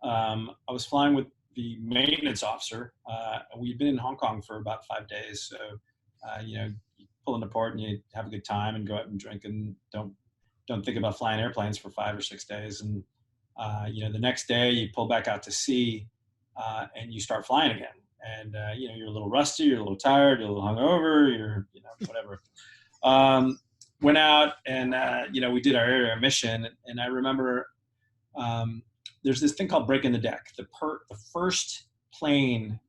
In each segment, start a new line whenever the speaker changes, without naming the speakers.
I was flying with the maintenance officer. We'd been in Hong Kong for about 5 days. So, you pull in the port and you have a good time and go out and drink and don't think about flying airplanes for 5 or 6 days. And, the next day you pull back out to sea and you start flying again. And, you're a little rusty, you're a little tired, you're a little hungover, you're, whatever. Went out and, we did our area mission. And I remember there's this thing called breaking the deck. The first plane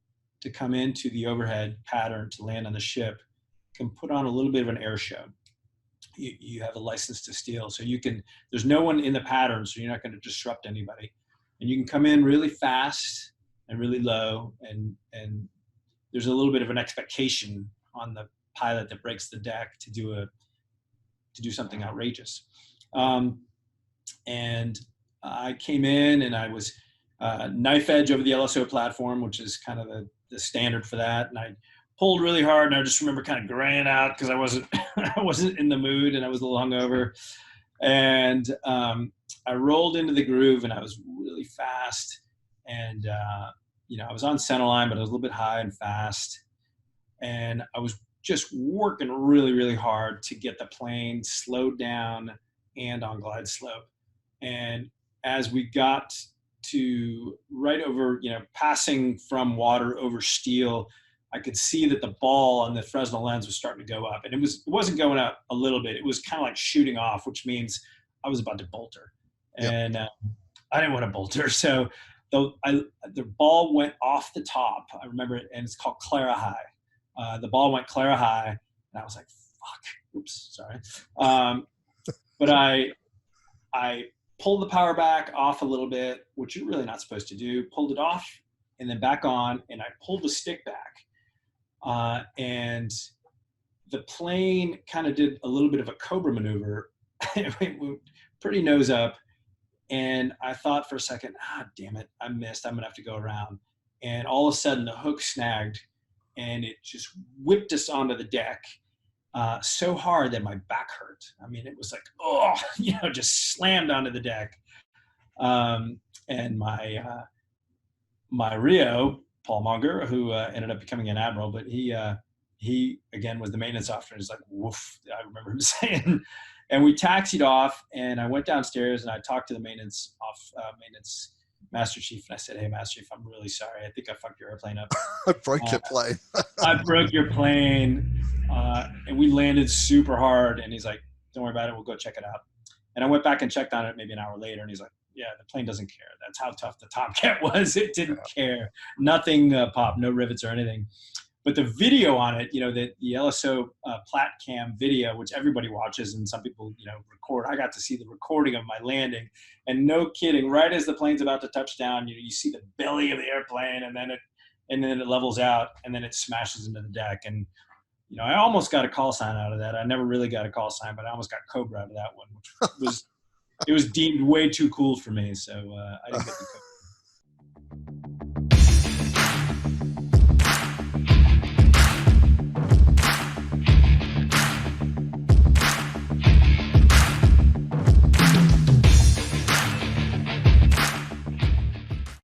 to come into the overhead pattern to land on the ship can put on a little bit of an air show. You have a license to steal. So there's no one in the pattern, so you're not going to disrupt anybody. And you can come in really fast and really low, and there's a little bit of an expectation on the pilot that breaks the deck to do something outrageous. And I came in and I was knife edge over the LSO platform, which is kind of the standard for that. And I pulled really hard, and I just remember kind of graying out because I wasn't in the mood and I was a little hungover. And I rolled into the groove and I was really fast. And I was on centerline, but I was a little bit high and fast. And I was just working really, really hard to get the plane slowed down and on glide slope. And as we got to right over, passing from water over steel, I could see that the ball on the Fresnel lens was starting to go up, and it wasn't going up a little bit. It was kind of like shooting off, which means I was about to bolt her. And I didn't want to bolt her. So the ball went off the top. I remember it, and it's called Clara High. The ball went Clara High, and I was like, fuck, oops, sorry. But I pulled the power back off a little bit, which you're really not supposed to do, pulled it off and then back on, and I pulled the stick back. And the plane kind of did a little bit of a Cobra maneuver. It went pretty nose up. And I thought for a second, damn it, I missed. I'm going to have to go around. And all of a sudden the hook snagged and it just whipped us onto the deck so hard that my back hurt. I mean, it was like, just slammed onto the deck. And my Rio, Paul Monger, who ended up becoming an admiral, but he again was the maintenance officer. He's like, woof, I remember him saying. And we taxied off, and I went downstairs and I talked to the maintenance master chief, and I said, hey, master chief, I'm really sorry. I think I fucked your airplane up.
I broke your plane.
I broke your plane. And we landed super hard. And he's like, don't worry about it. We'll go check it out. And I went back and checked on it maybe an hour later. And he's like, yeah, the plane doesn't care. That's how tough the Tomcat was. It didn't care. Nothing popped, no rivets or anything. But the video on it, the LSO plat cam video, which everybody watches and some people, record. I got to see the recording of my landing, and no kidding, right as the plane's about to touch down, you see the belly of the airplane, and then it levels out, and then it smashes into the deck. And I almost got a call sign out of that. I never really got a call sign, but I almost got Cobra out of that one, which was it was deemed way too cool for me, so I didn't get the Cobra.